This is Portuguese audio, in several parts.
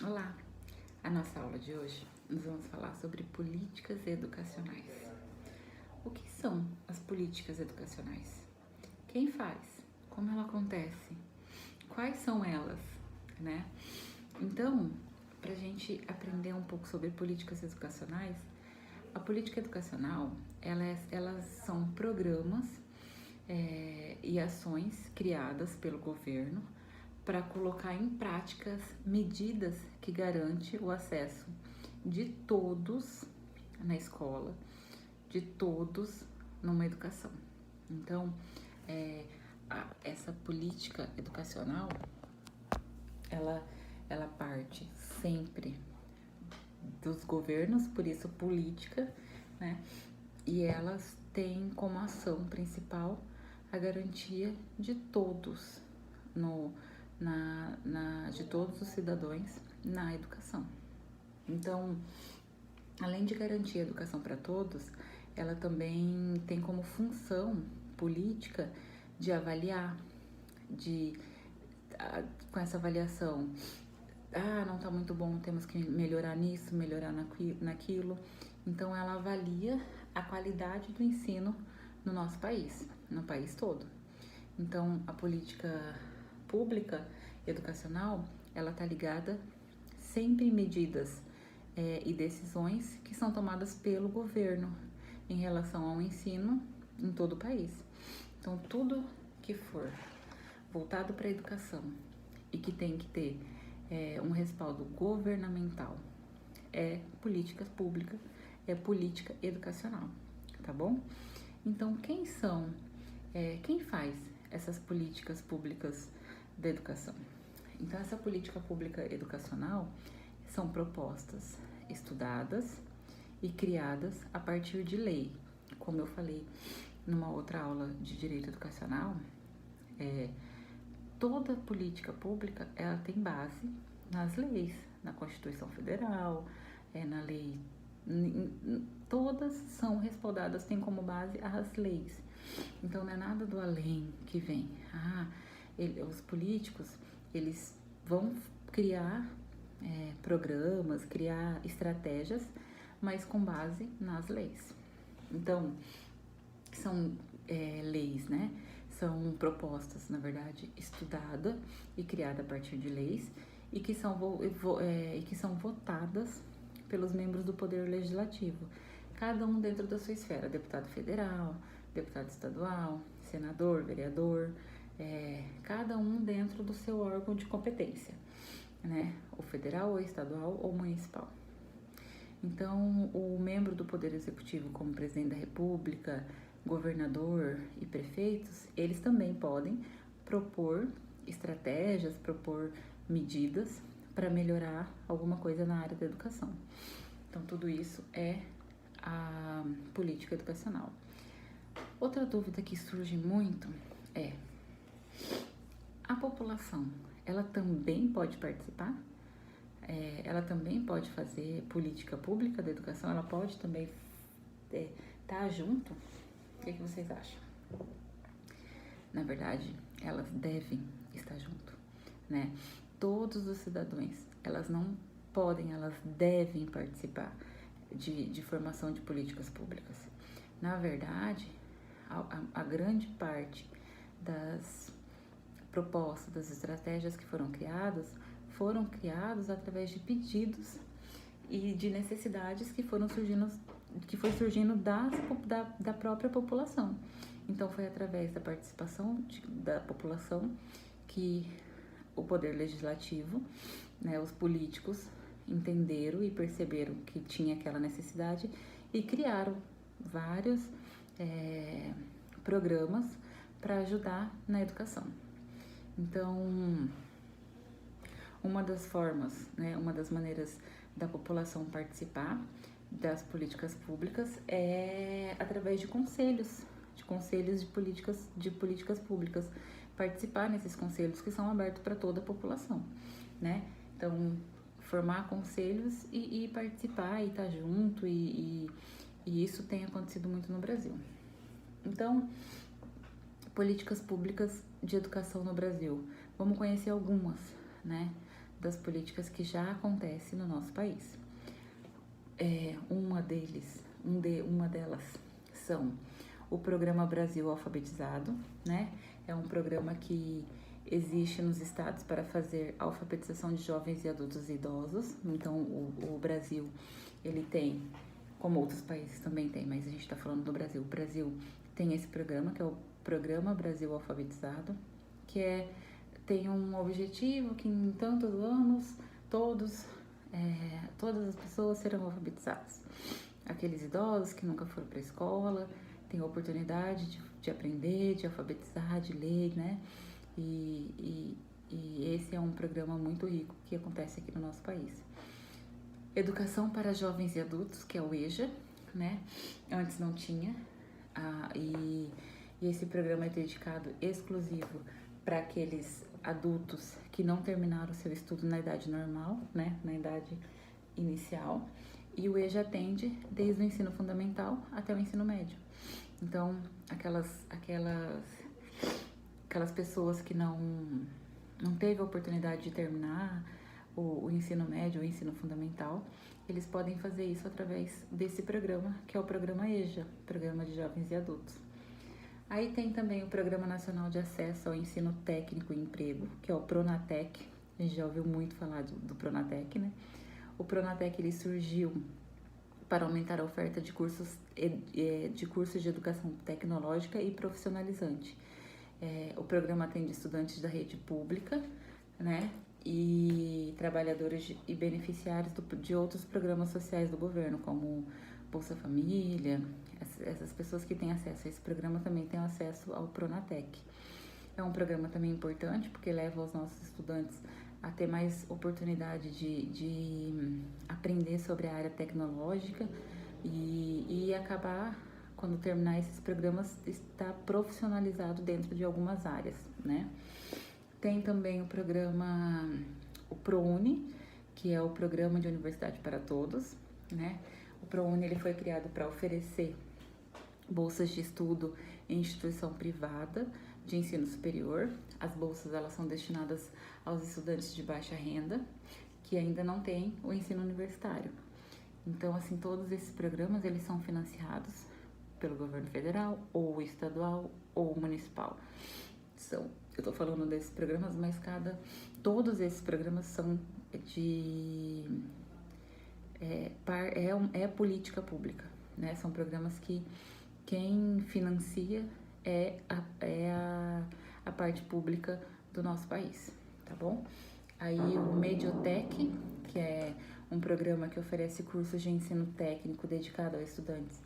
Olá! A nossa aula de hoje nós vamos falar sobre políticas educacionais. O que são as políticas educacionais? Quem faz? Como ela acontece? Quais são elas, né? Então, para a gente aprender um pouco sobre políticas educacionais, a política educacional, elas são programas e ações criadas pelo governo para colocar em práticas medidas que garantem o acesso de todos na escola, de todos numa educação. Então, essa política educacional, ela parte sempre dos governos, por isso política, né? E elas têm como ação principal a garantia de todos de todos os cidadãos na educação. Então, além de garantir a educação para todos, ela também tem como função política de avaliar, com essa avaliação, não está muito bom, temos que melhorar nisso, melhorar naquilo. Então, ela avalia a qualidade do ensino no nosso país, no país todo. Então, a política pública educacional, ela está ligada sempre em medidas e decisões que são tomadas pelo governo em relação ao ensino em todo o país. Então, tudo que for voltado para a educação e que tem que ter um respaldo governamental é política pública, é política educacional, tá bom? Então, quem faz essas políticas públicas da educação? Então, essa política pública educacional são propostas estudadas e criadas a partir de lei. Como eu falei numa outra aula de direito educacional, toda política pública ela tem base nas leis, na Constituição Federal, na lei. Todas são respaldadas, têm como base as leis. Então não é nada do além que vem. Os políticos, eles vão criar programas, criar estratégias, mas com base nas leis. Então, são leis, né? São propostas, na verdade, estudadas e criadas a partir de leis e que são votadas pelos membros do Poder Legislativo, cada um dentro da sua esfera, deputado federal, deputado estadual, senador, vereador, cada um dentro do seu órgão de competência, né? Ou federal, ou estadual, ou municipal. Então, o membro do Poder Executivo, como presidente da República, governador e prefeitos, eles também podem propor estratégias, propor medidas para melhorar alguma coisa na área da educação. Então, tudo isso é a política educacional. Outra dúvida que surge muito é: a população, ela também pode participar? Ela também pode fazer política pública da educação? Ela pode também estar junto? O que vocês acham? Na verdade, elas devem estar junto, né? Todos os cidadãos, elas não podem, elas devem participar de formação de políticas públicas. Na verdade, a grande parte das propostas, das estratégias que foram criadas através de pedidos e de necessidades que foi surgindo da própria população. Então, foi através da participação da população que o Poder Legislativo, né, os políticos entenderam e perceberam que tinha aquela necessidade e criaram vários programas para ajudar na educação. Então, uma das formas, né, uma das maneiras da população participar das políticas públicas é através de conselhos de políticas públicas, participar nesses conselhos que são abertos para toda a população, né? Então, formar conselhos e participar e estar junto e isso tem acontecido muito no Brasil. Então, políticas públicas de educação no Brasil. Vamos conhecer algumas, né, das políticas que já acontecem no nosso país. Uma delas são o Programa Brasil Alfabetizado, né? É um programa que existe nos estados para fazer alfabetização de jovens e adultos e idosos. Então, o Brasil, ele tem, como outros países também tem, mas a gente está falando do Brasil. O Brasil tem esse programa, que é o Programa Brasil Alfabetizado, que tem um objetivo que em tantos anos todas as pessoas serão alfabetizadas. Aqueles idosos que nunca foram para a escola têm a oportunidade de aprender, de alfabetizar, de ler, né? E esse é um programa muito rico que acontece aqui no nosso país. Educação para Jovens e Adultos, que é o EJA, né? Antes não tinha. E esse programa é dedicado exclusivo para aqueles adultos que não terminaram seu estudo na idade normal, né? Na idade inicial. E o EJA atende desde o ensino fundamental até o ensino médio. Então, aquelas pessoas que não teve a oportunidade de terminar o ensino médio, o ensino fundamental, eles podem fazer isso através desse programa, que é o programa EJA, Programa de Jovens e Adultos. Aí tem também o Programa Nacional de Acesso ao Ensino Técnico e Emprego, que é o PRONATEC. A gente já ouviu muito falar do PRONATEC, né? O PRONATEC, ele surgiu para aumentar a oferta de cursos de educação tecnológica e profissionalizante. O programa atende estudantes da rede pública, né, e trabalhadores e beneficiários de outros programas sociais do governo, como Bolsa Família. Essas pessoas que têm acesso a esse programa também têm acesso ao PRONATEC. É um programa também importante porque leva os nossos estudantes a ter mais oportunidade de aprender sobre a área tecnológica e acabar, quando terminar esses programas, estar profissionalizado dentro de algumas áreas, né? Tem também o programa, o ProUni, que é o Programa de Universidade para Todos, né? O ProUni, ele foi criado para oferecer bolsas de estudo em instituição privada de ensino superior. As bolsas, elas são destinadas aos estudantes de baixa renda que ainda não têm o ensino universitário. Então, assim, todos esses programas, eles são financiados pelo governo federal, ou estadual, ou municipal. Eu tô falando desses programas, mas todos esses programas são política pública, né? São programas que quem financia é a parte pública do nosso país, tá bom? Aí o Mediotec, que é um programa que oferece cursos de ensino técnico dedicado a estudantes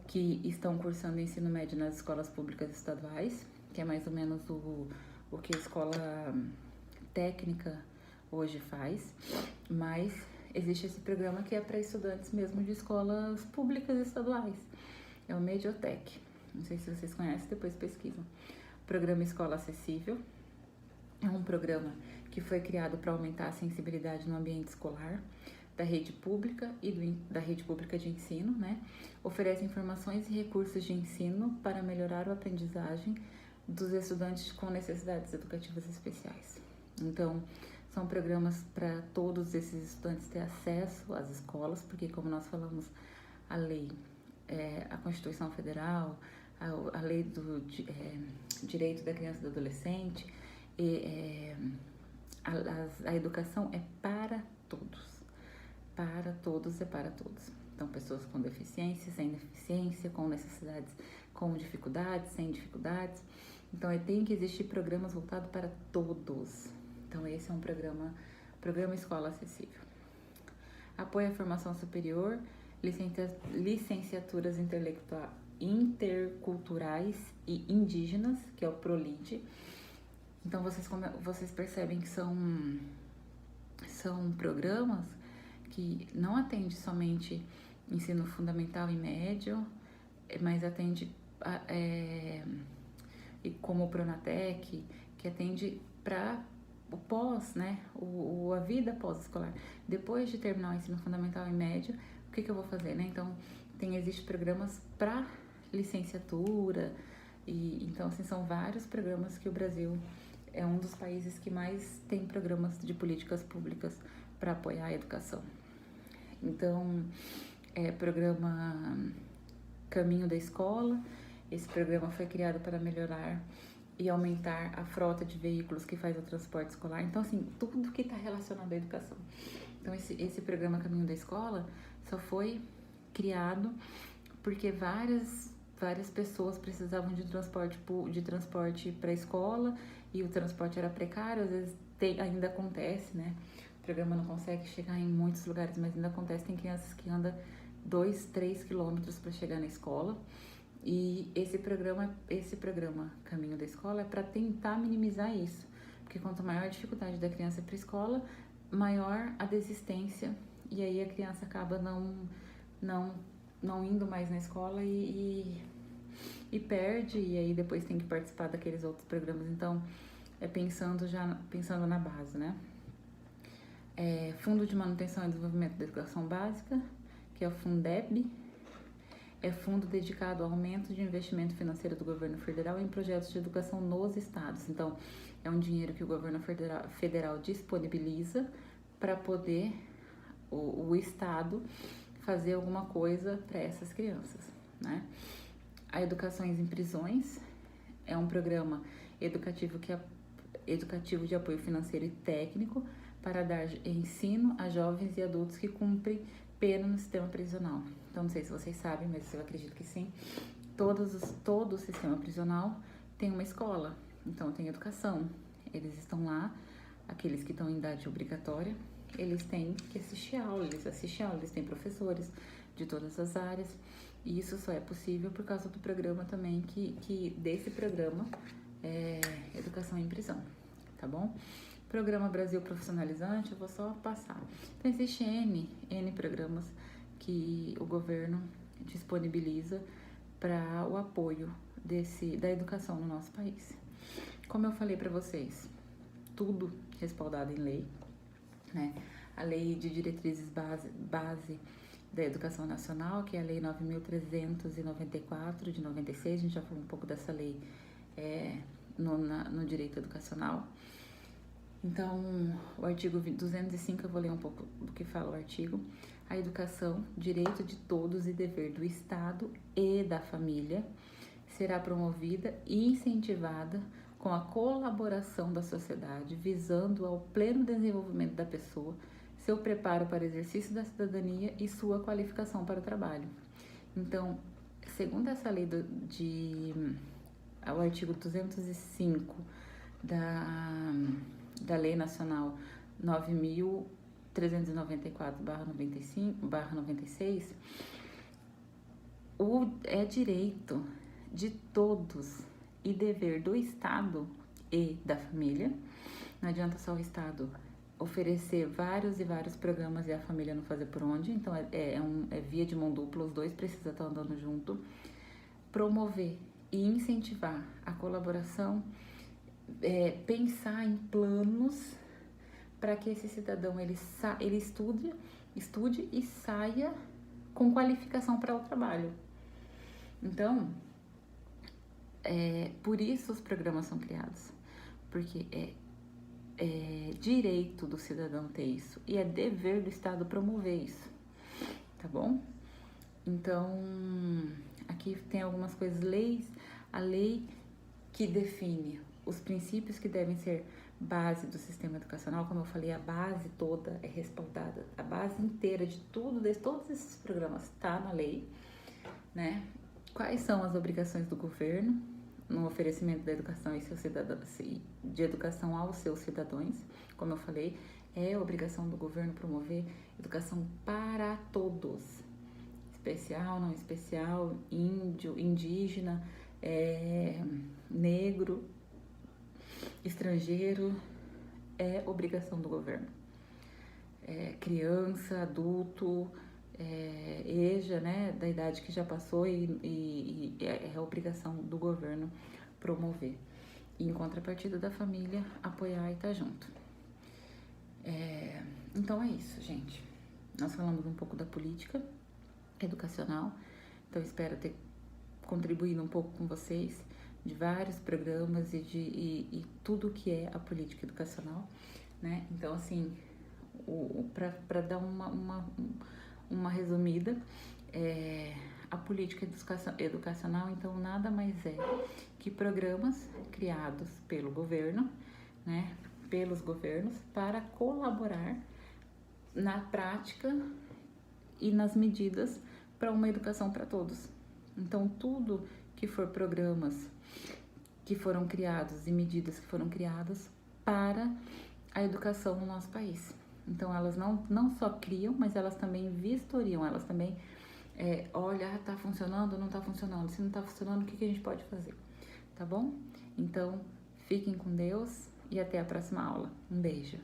que estão cursando ensino médio nas escolas públicas estaduais, que é mais ou menos o que a escola técnica hoje faz, mas existe esse programa que é para estudantes mesmo de escolas públicas estaduais, é o Mediotec. Não sei se vocês conhecem, depois pesquisam. Programa Escola Acessível é um programa que foi criado para aumentar a sensibilidade no ambiente escolar da rede pública e da rede pública de ensino, né? Oferece informações e recursos de ensino para melhorar a aprendizagem dos estudantes com necessidades educativas especiais. Então, são programas para todos esses estudantes ter acesso às escolas, porque, como nós falamos, a lei, a Constituição Federal, a lei do direito da criança e do adolescente, a educação é para todos. Para todos é para todos. Então, pessoas com deficiência, sem deficiência, com necessidades, com dificuldades, sem dificuldades. Então, tem que existir programas voltados para todos. Então, esse é um programa Escola Acessível. Apoio à formação superior, licenciaturas interculturais e indígenas, que é o ProLid. Então, vocês percebem que são programas que não atende somente ensino fundamental e médio, mas atende como o PRONATEC, que atende para o pós, né? A vida pós-escolar. Depois de terminar o ensino fundamental e médio, o que eu vou fazer, né? Então, existem programas para licenciatura, então, assim, são vários programas que o Brasil é um dos países que mais tem programas de políticas públicas para apoiar a educação. Então, programa Caminho da Escola. Esse programa foi criado para melhorar e aumentar a frota de veículos que faz o transporte escolar. Então, assim, tudo que está relacionado à educação. Então, esse programa Caminho da Escola só foi criado porque várias pessoas precisavam de transporte para a escola e o transporte era precário, às vezes ainda acontece, né? O programa não consegue chegar em muitos lugares, mas ainda acontece, tem crianças que andam 2, 3 quilômetros para chegar na escola. E esse programa Caminho da Escola é para tentar minimizar isso, porque quanto maior a dificuldade da criança para a escola, maior a desistência, e aí a criança acaba não indo mais na escola e perde, e aí depois tem que participar daqueles outros programas. Então, pensando na base, né? Fundo de Manutenção e Desenvolvimento da Educação Básica, que é o Fundeb, é fundo dedicado ao aumento de investimento financeiro do governo federal em projetos de educação nos estados. Então, é um dinheiro que o governo federal disponibiliza para poder o estado fazer alguma coisa para essas crianças, né? A Educações em Prisões é um programa educativo de apoio financeiro e técnico para dar ensino a jovens e adultos que cumprem pena no sistema prisional. Então, não sei se vocês sabem, mas eu acredito que sim. Todo o sistema prisional tem uma escola, então tem educação. Eles estão lá, aqueles que estão em idade obrigatória, eles têm que assistir aula, eles têm professores de todas as áreas, e isso só é possível por causa do programa também, desse programa Educação em Prisão, tá bom? Programa Brasil Profissionalizante, eu vou só passar. Então, existe N programas que o governo disponibiliza para o apoio da educação no nosso país. Como eu falei para vocês, tudo respaldado em lei, né? A Lei de Diretrizes Base da Educação Nacional, que é a Lei 9.394 de 96, a gente já falou um pouco dessa lei no direito educacional. Então, o artigo 205, eu vou ler um pouco do que fala o artigo. A educação, direito de todos e dever do Estado e da família, será promovida e incentivada com a colaboração da sociedade, visando ao pleno desenvolvimento da pessoa, seu preparo para o exercício da cidadania e sua qualificação para o trabalho. Então, segundo essa lei o artigo 205 da Lei Nacional 9.394/96, é direito de todos e dever do Estado e da família. Não adianta só o Estado oferecer vários programas e a família não fazer por onde. Então, é via de mão dupla, os dois precisam estar andando junto. Promover e incentivar a colaboração, pensar em planos para que esse cidadão ele estude e saia com qualificação para o trabalho. Então, por isso os programas são criados, porque é direito do cidadão ter isso e é dever do Estado promover isso, tá bom? Então, aqui tem algumas coisas, a lei que define os princípios que devem ser base do sistema educacional. Como eu falei, a base toda é respaldada, a base inteira de todos esses programas está na lei, né? Quais são as obrigações do governo no oferecimento da educação de educação aos seus cidadãos? Como eu falei, é obrigação do governo promover educação para todos, especial, não especial, índio, indígena, negro, estrangeiro, é obrigação do governo. Criança, adulto, EJA, né, da idade que já passou, e é obrigação do governo promover. E em contrapartida da família, apoiar e estar junto. Então é isso, gente. Nós falamos um pouco da política educacional, então espero ter contribuído um pouco com vocês de vários programas e tudo que é a política educacional, né? Então, assim, para dar uma resumida, a política educacional, então, nada mais é que programas criados pelo governo, né, pelos governos, para colaborar na prática e nas medidas para uma educação para todos. Então, tudo que for programas que foram criados e medidas que foram criadas para a educação no nosso país. Então, elas não só criam, mas elas também vistoriam, elas também olham, tá funcionando, não tá funcionando. Se não tá funcionando, o que a gente pode fazer? Tá bom? Então, fiquem com Deus e até a próxima aula. Um beijo!